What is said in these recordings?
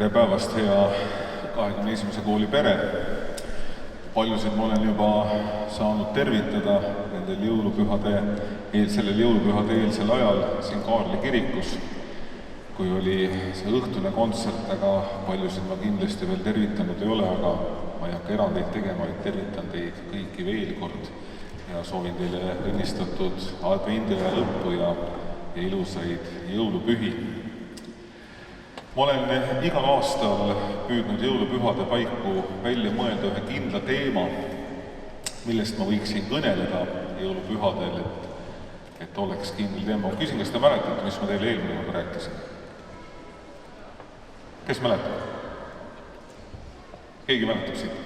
Tere päevast, hea 21. kooli pere! Paljusid ma olen juba saanud tervitada sellel jõulupühade eelsel ajal siin Kaarli kirikus, kui oli see õhtune kontsert, aga paljusid ma kindlasti veel tervitanud ei ole, aga ma ei hakka erandeid tegema, vaid tervitan teid kõiki veel kord ja soovin teile õnnistatud advendiaja lõppu ja ilusaid jõulupühi. Ma olen igal aastal püüdnud jõulupühade paiku välja mõelda ühe kindla teema, millest ma võiksin kõneleda jõulupühadel, et oleks kindel teema. Ma küsin, kas te mäletate, mis ma teile eelmine kord rääkisin? Kes mäletab? Keegi mäletab siit?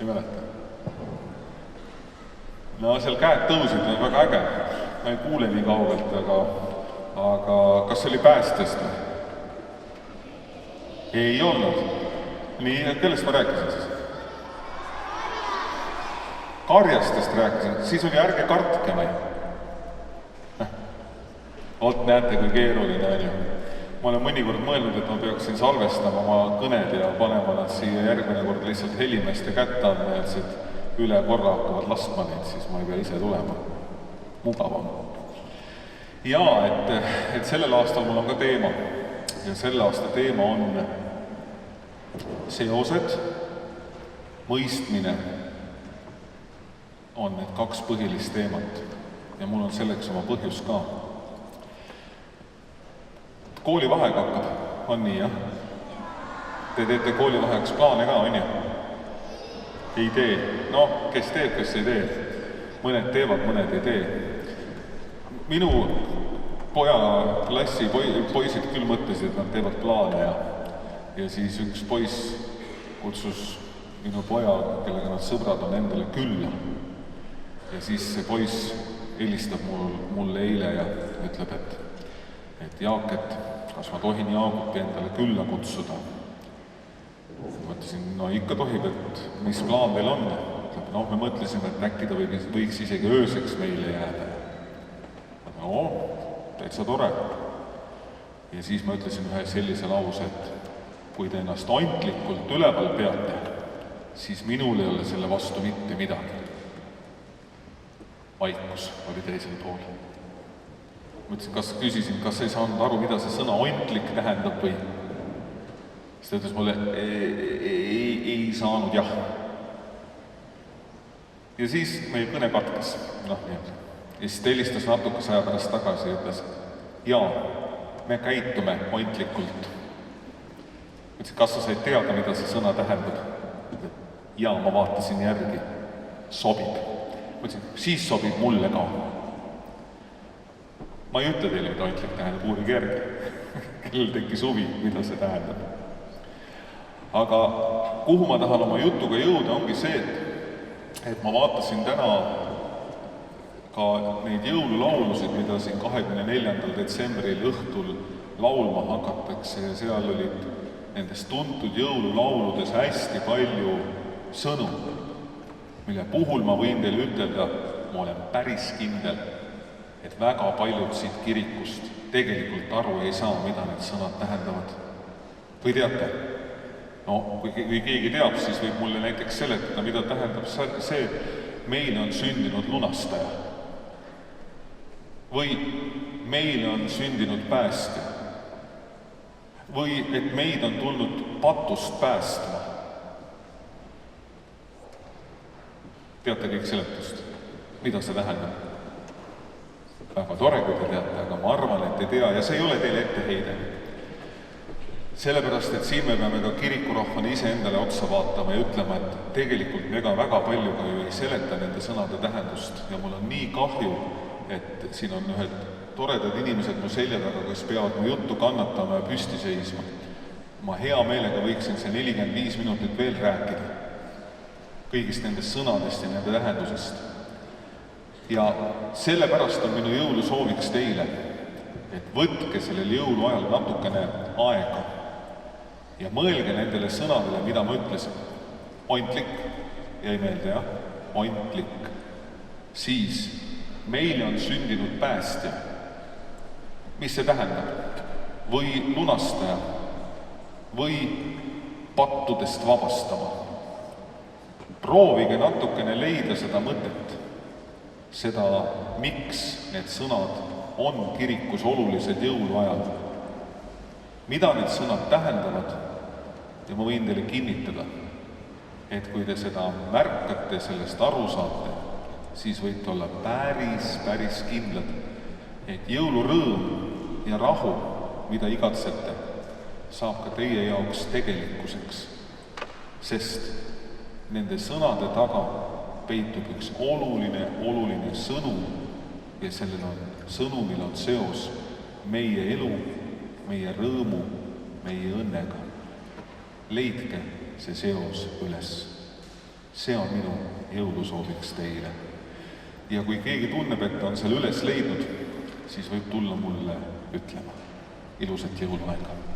Ei mäleta? No seal käed tõusid, on väga äge. Ma ei kuule nii kaugelt, aga kas see oli päästest või? Ei olnud. Nii, kellest ma rääkisin siis? Karjastest rääkisin. Siis oli ärge kartke või? Oot, näete, kui keeruline on ju. Ma olen mõnikord mõelnud, et ma peaksin salvestama oma kõned ja panema nad siia järgmine kord lihtsalt helimeeste kätte andma, et üle korra hakkavad laskma neid, siis ma ei pea ise tulema. Mugavam. Jaa, et sellel aastal mul on ka teema. Ja selle aasta teema on seosed, mõistmine on need kaks põhilist teemat ja mul on selleks oma põhjus ka. Koolivaheaeg hakkab, on nii, jah? Te teete koolivaheaks plaane ka, on ju? Ei tee. No, kes teeb, kes ei tee? Mõned teevad, mõned ei tee. Minu poja klassi poisid küll mõtlesid, et nad teevad plaane ja siis üks poiss kutsus minu poja, kellega nad sõbrad on, endale külla. Ja siis see poiss helistab mulle eile ja ütleb, et Jaak, kas ma tohin Jaagupi endale külla kutsuda? Mõtlesin, no ikka tohib, et mis plaan teil on? No, me mõtlesime, et äkki ta võiks isegi ööseks meile jääda. No, täitsa tore. Ja siis ma ütlesin ühe sellise lause, et kui te ennast ontlikult üleval peate, siis minul ei ole selle vastu mitte midagi. Vaikus oli teisel pool. Küsisin, kas ei saanud aru, mida see sõna ontlik tähendab või? Siis ta ütles mulle, ei saanud jah. Ja siis meie kõne katkes. Ja siis ta helistas natukese aja pärast tagasi ja ütles, jaa, me käitume ontlikult. Mõtlesin, kas sa said teada, mida see sõna tähendab? Jaa, ma vaatasin järgi. Sobib. Mõtlesin, siis sobib mulle ka. Ma ei ütle teile, mida ontlik tähendab, uurige järgi. Kellel tekkis huvi, mida see tähendab. Aga kuhu ma tahan oma jutuga jõuda, ongi see, et ma vaatasin täna ka neid jõululaulusid, mida siin 24. detsembril õhtul laulma hakatakse ja seal olid nendest tuntud jõululauludes hästi palju sõnu, mille puhul ma võin teile ütelda, ma olen päris kindel, et väga paljud siit kirikust tegelikult aru ei saa, mida need sõnad tähendavad. Või teate? No, kui keegi teab, siis võib mulle näiteks seletada, mida tähendab see, et meile on sündinud lunastaja. Või meile on sündinud päästja. Või et meid on tulnud patust päästma. Teate kõik seletust? Mida see tähendab? Väga tore, kui te teate, aga ma arvan, et ei tea ja see ei ole teile etteheide. Sellepärast, et siin me peame ka kirikurahvana ise endale otsa vaatama ja ütlema, et tegelikult me väga palju ka ju ei seleta nende sõnade tähendust ja mul on nii kahju, et siin on ühed toredad inimesed mu selja taga, kes peavad mu juttu kannatama ja püsti seisma. Ma hea meelega võiksin see 45 minutit veel rääkida kõigist nendest sõnadest ja nende tähendusest. Ja sellepärast on minu jõulusooviks teile, et võtke sellel jõuluajal natukene aega ja mõelge nendele sõnadele, mida ma ütlesin. Ontlik, jäi meelde, jah? Ontlik. Siis meile on sündinud päästja. Mis see tähendab? Või lunastaja? Või pattudest vabastama. Proovige natukene leida seda mõtet, seda, miks need sõnad on kirikus olulised jõuluajal. Mida need sõnad tähendavad? Ja ma võin teile kinnitada, et kui te seda märkate, sellest aru saate, siis võite olla päris kindlad, et jõulurõõm ja rahu, mida igatsete, saab ka teie jaoks tegelikkuseks, sest nende sõnade taga peitub üks oluline sõnum ja sõnumil on seos meie elu, meie rõõmu, meie õnnega. Leidke see seos üles. See on minu jõulusooviks teile. Ja kui keegi tunneb, et on seal üles leidnud, siis võib tulla mulle ütlema. Ilusat jõuluaega!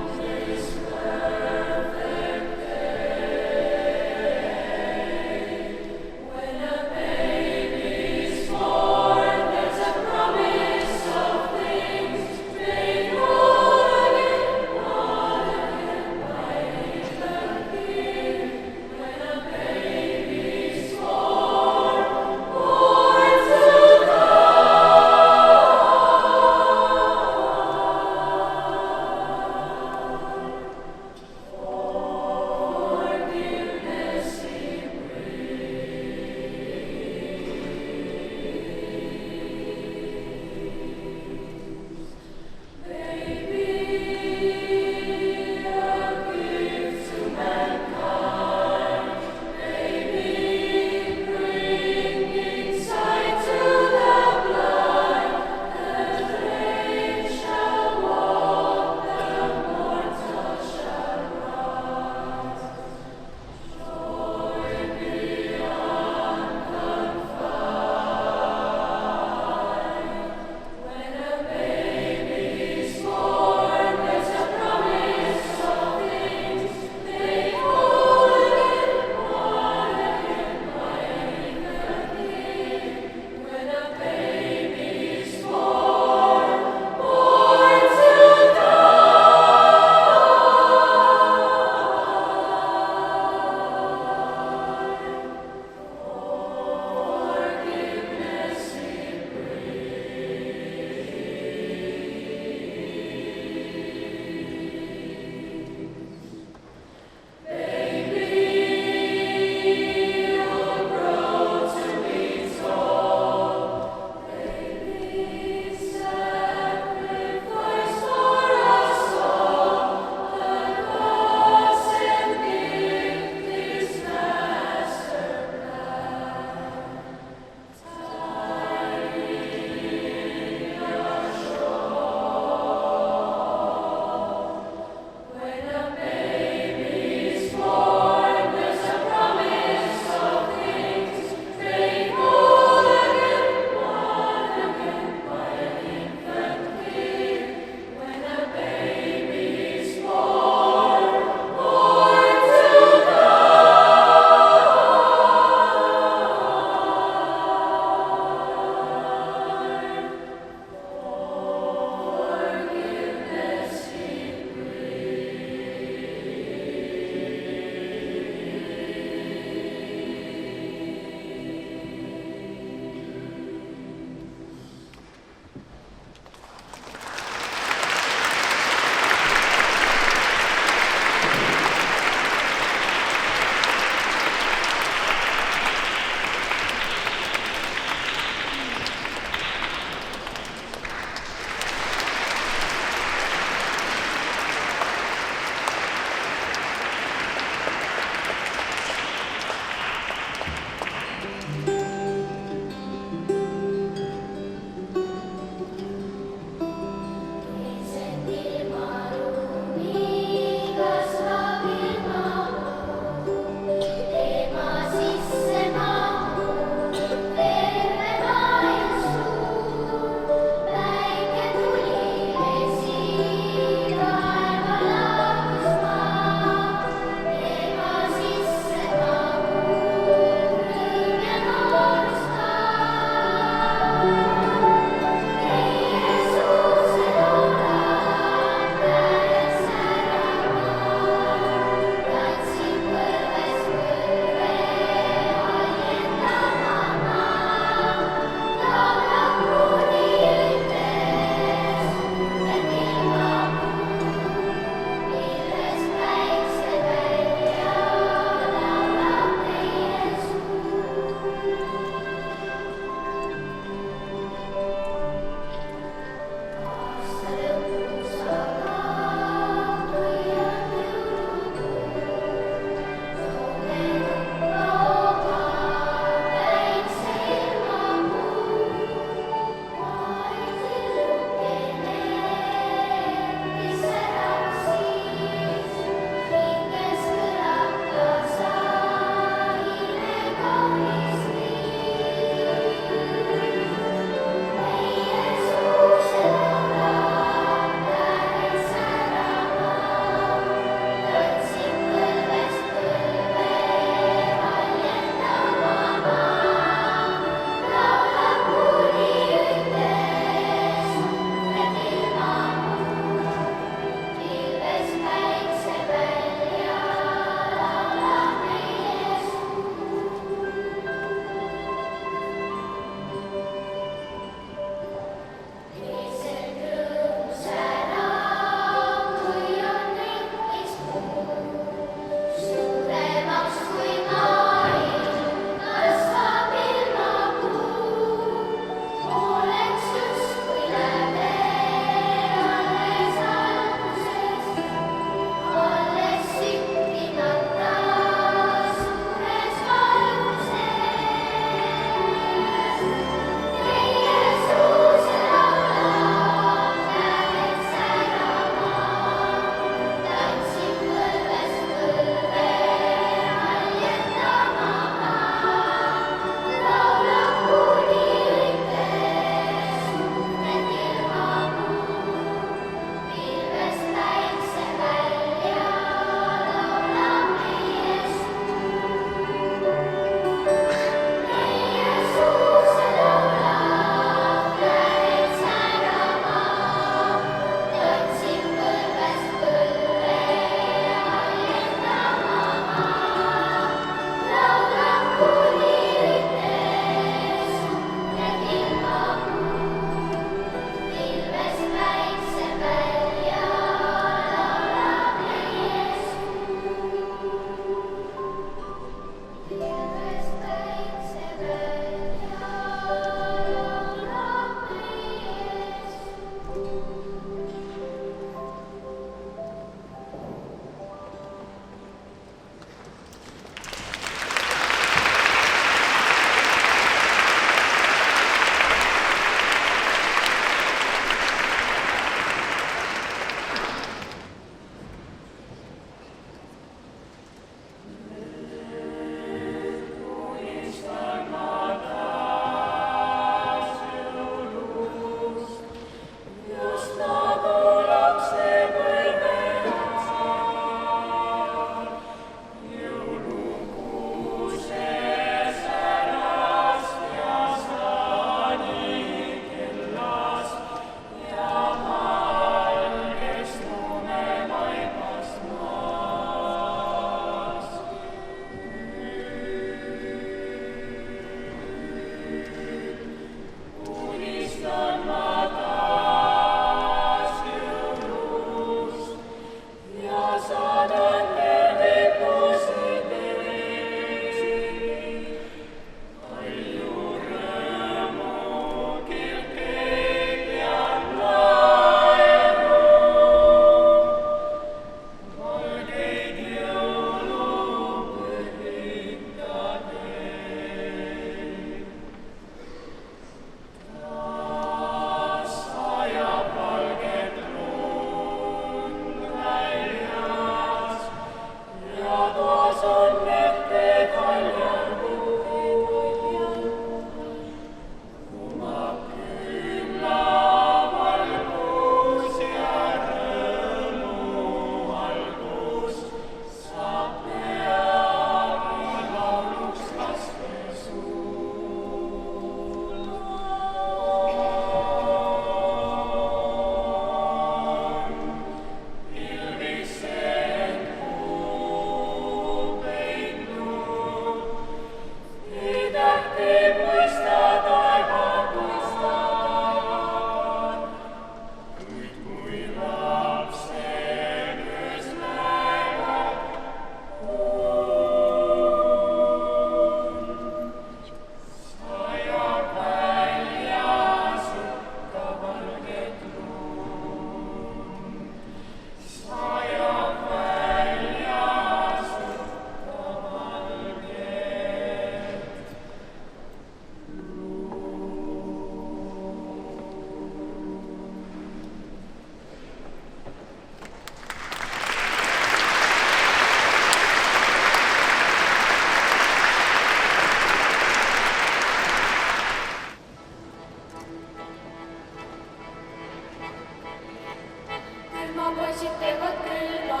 poisid teevad külva.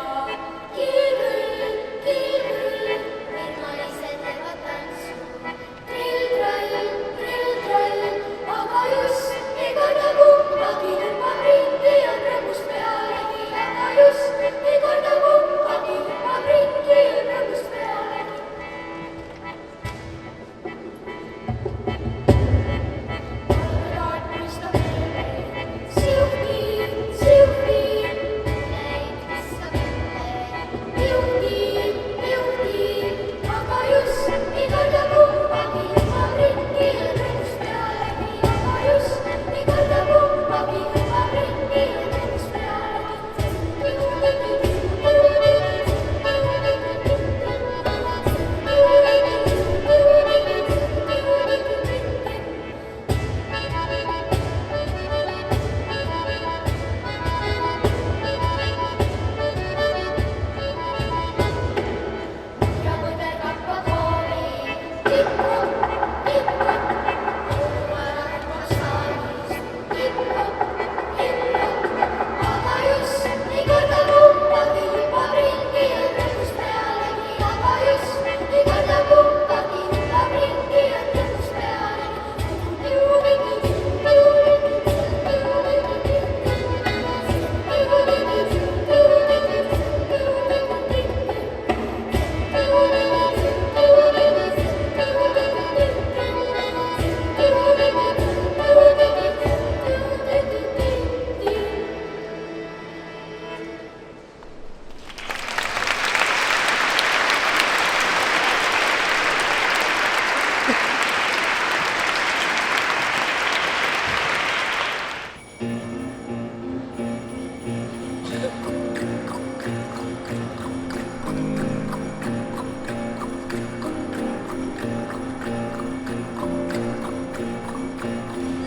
Kiil-küll, need naised teevad tantsu. Trill-trall, aga just ei karda kumbagi, hüppab ringi ja rõõmust pealegi. Aga just ei karda kumbagi, hüppab ringi ja rõõmust pealegi. Kalledaat mõistab meelde, siuhti, neid viskab ette. Piuti, aga just ei karda kumbagi, hüppab ringi ja rõõmust pealegi. Aga just ei karda kumbagi, hüppab ringi ja rõõmust pealegi. Ja mõte kappab hoovi, tipp-topp, kuumara hüppastaanis. Tipp-topp, aga just ei karda kumbagi, hüppab ringi ja rõõmust pealegi. Aga just ei karda kumbagi, hüppab ringi ja rõõmust pealegi.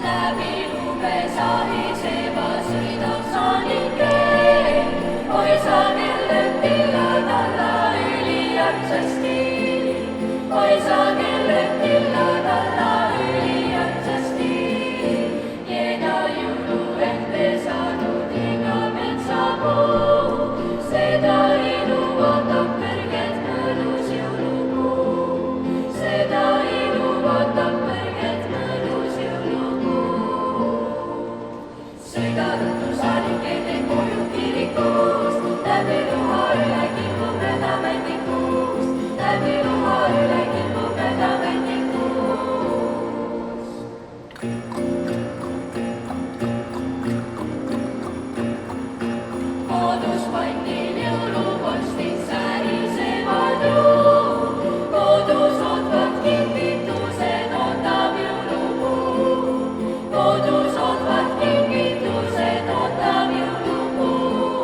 Läbi lube sahiseva sõidab saanika. Poisa kellel pillad alla üliarmsasti. Poisa kellel pillad alla üliarmsasti. Jeeda jõulu ette saanud iga metsapuu. Seda ilu vaatab kõrgelt mõnus jõulupuu. Seda ilu vaatab kõrgelt mõnus jõulupuu. Sõida ruttu saalikene koju kirikust. Läbi luha üle kipub mööda mändikust. Läbi luha üle kipub mööda mändikust. Mooduspandil jõulupostid särisevad jõul. Kodus ootvad kingitused, ootab jõulupuu. Kodus ootvad kingitused, ootab jõulupuu.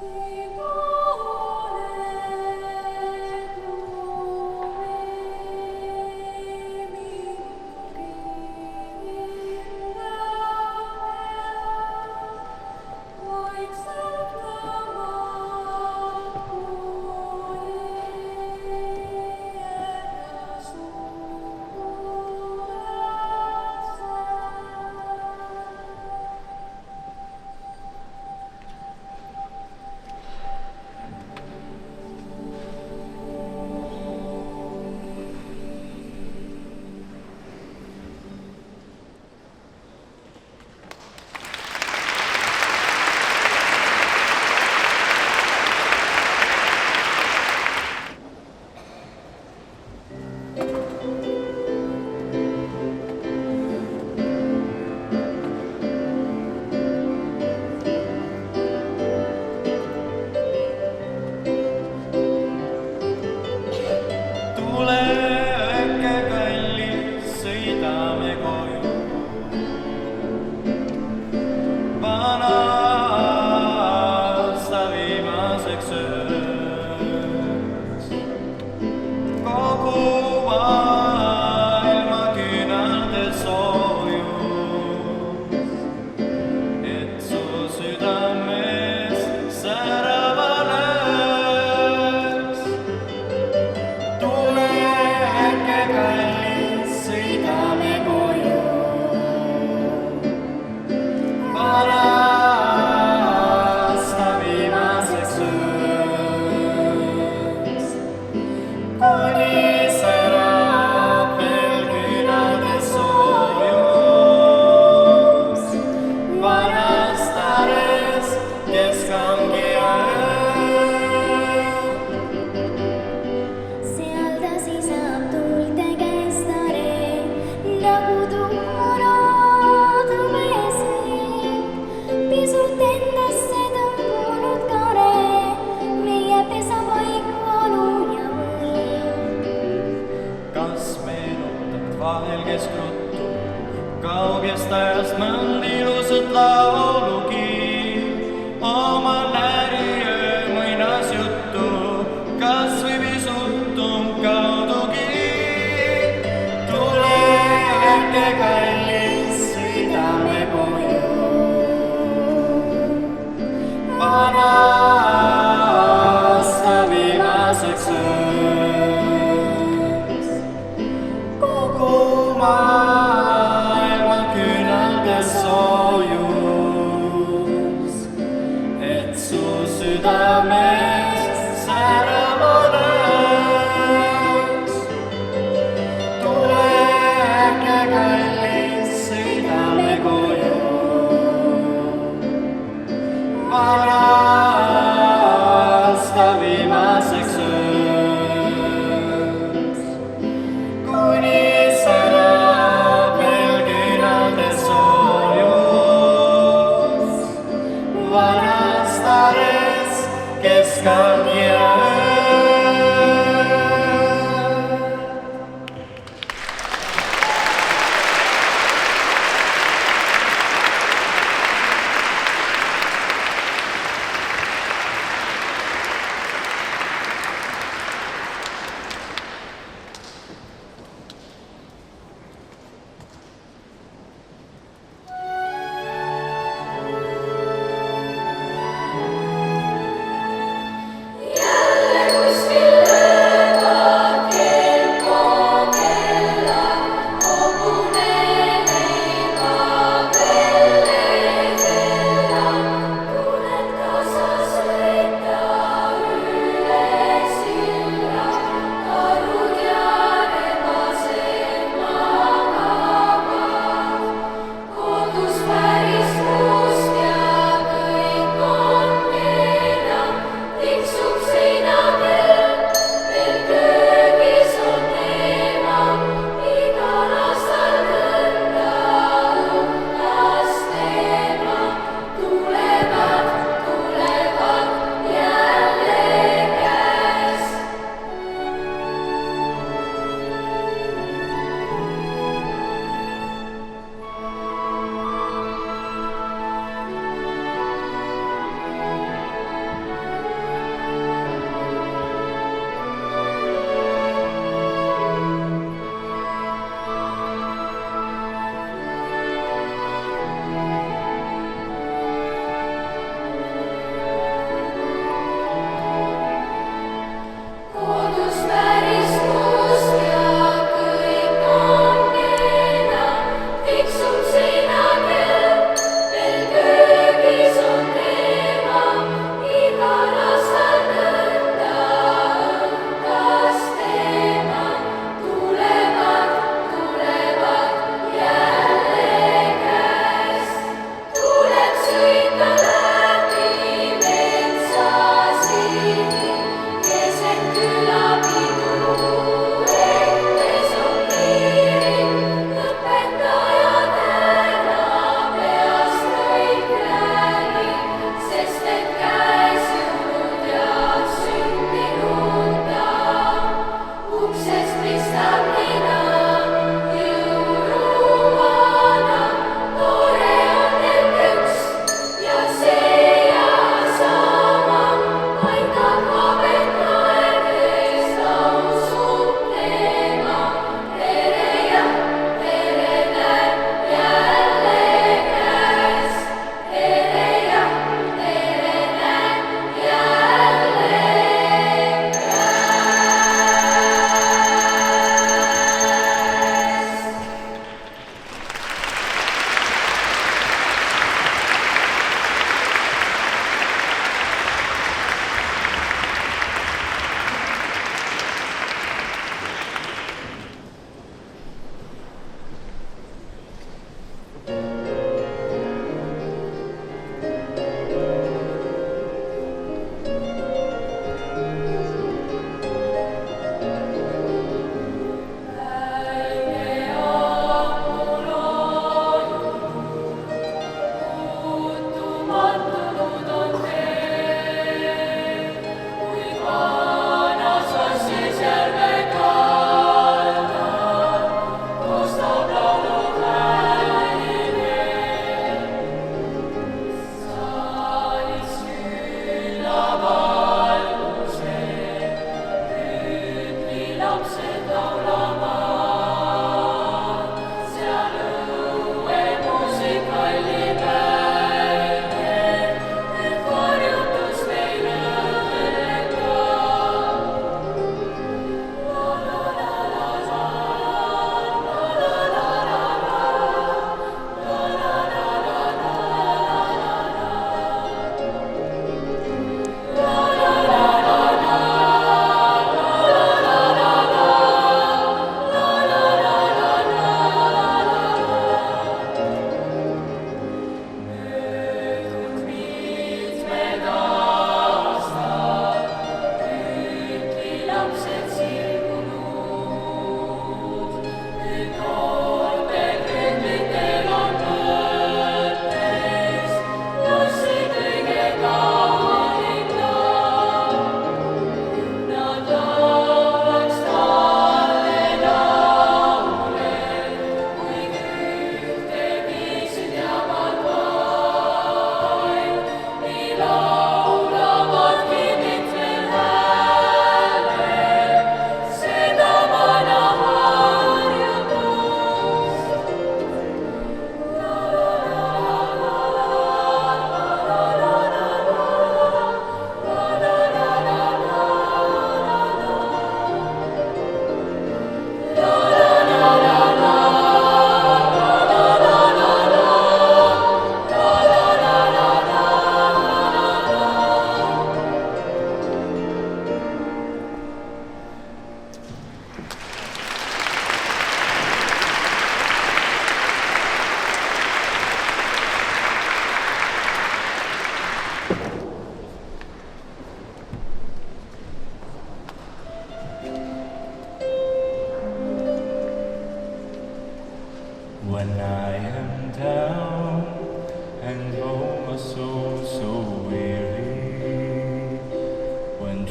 Yeah.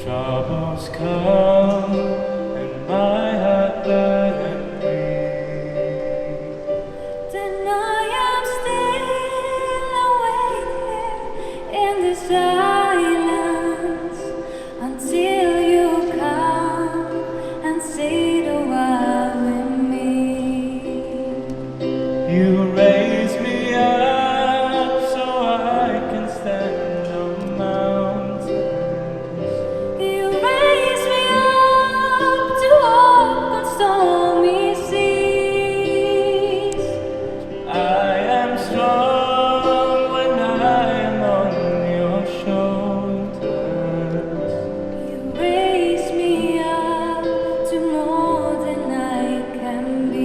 troubles come and my heart doesn't breathe, then I am still awake in the silence until you come and sit a while with me. you raise me up so I can stand on mountains. You raise me up to walk on stormy seas. I am strong when I am on your shoulders. You raise me up to more than I can be.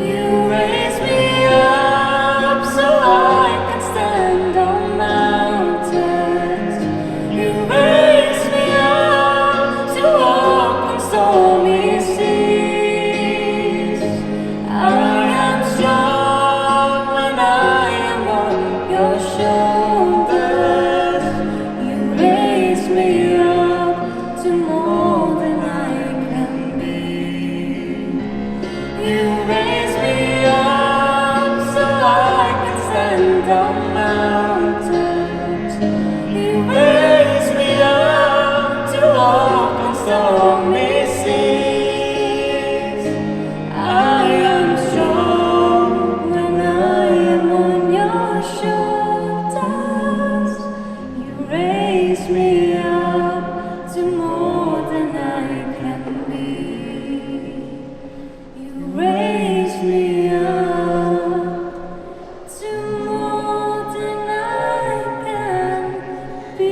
You raise me up so I can stand on mountains. You raise me up to walk on stormy seas. I am strong when I am on your shoulders. You raise me up to more than I can be. You raise me up so I can stand on mountains. You raise me up to walk on stormy seas. I am strong when I am on your shoulders. You raise me up to more than I can be. You raise me up to more than I can be.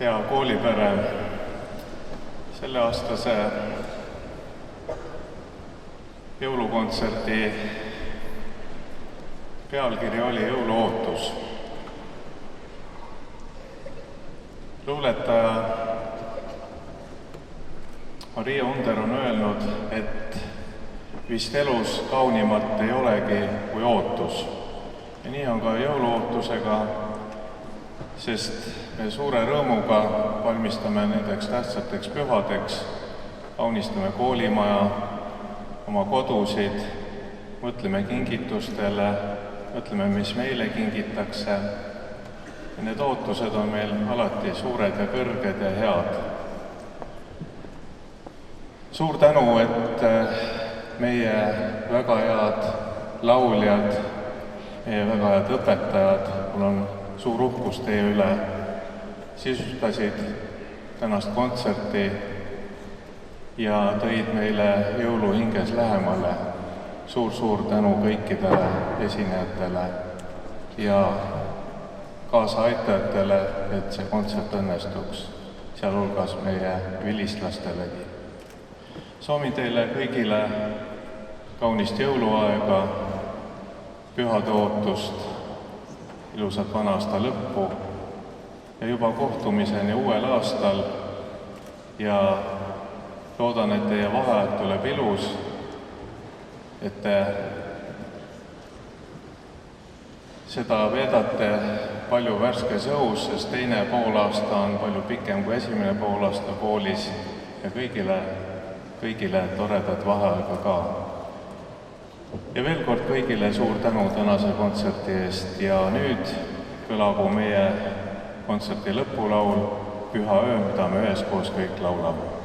hea koolipere, selleaastase jõulukontserdi pealkiri oli Jõuluootus. Luuletaja Maria Under on öelnud, et vist elus kaunimat ei olegi kui ootus. Ja nii on ka jõuluootusega, sest me suure rõõmuga valmistame nendeks tähtsateks pühadeks, kaunistame koolimaja, oma kodusid, mõtleme kingitustele, mõtleme, mis meile kingitakse. Ja need ootused on meil alati suured ja kõrged ja head. Suur tänu, et meie väga head lauljad, meie väga head õpetajad, mul on suur uhkus teie üle, sisustasid tänast kontserti ja tõid meile jõulu hinges lähemale. Suur-suur tänu kõikidele esinejatele ja kaasaaitajatele, et see kontsert õnnestuks, sealhulgas meie vilistlastelegi. Soovin teile kõigile kaunist jõuluaega, pühade ootust, ilusat vana aasta lõppu ja juba kohtumiseni uuel aastal ja loodan, et teie vaheaeg tuleb ilus, et te seda veedate palju värskes õhus, sest teine poolaasta on palju pikem kui esimene poolaasta koolis ja kõigile toredat vaheaega ka. Ja veel kord kõigile suur tänu tänase kontserti eest ja nüüd kõlagu meie kontserti lõpulaul Püha öö, mida me üheskoos kõik laulame.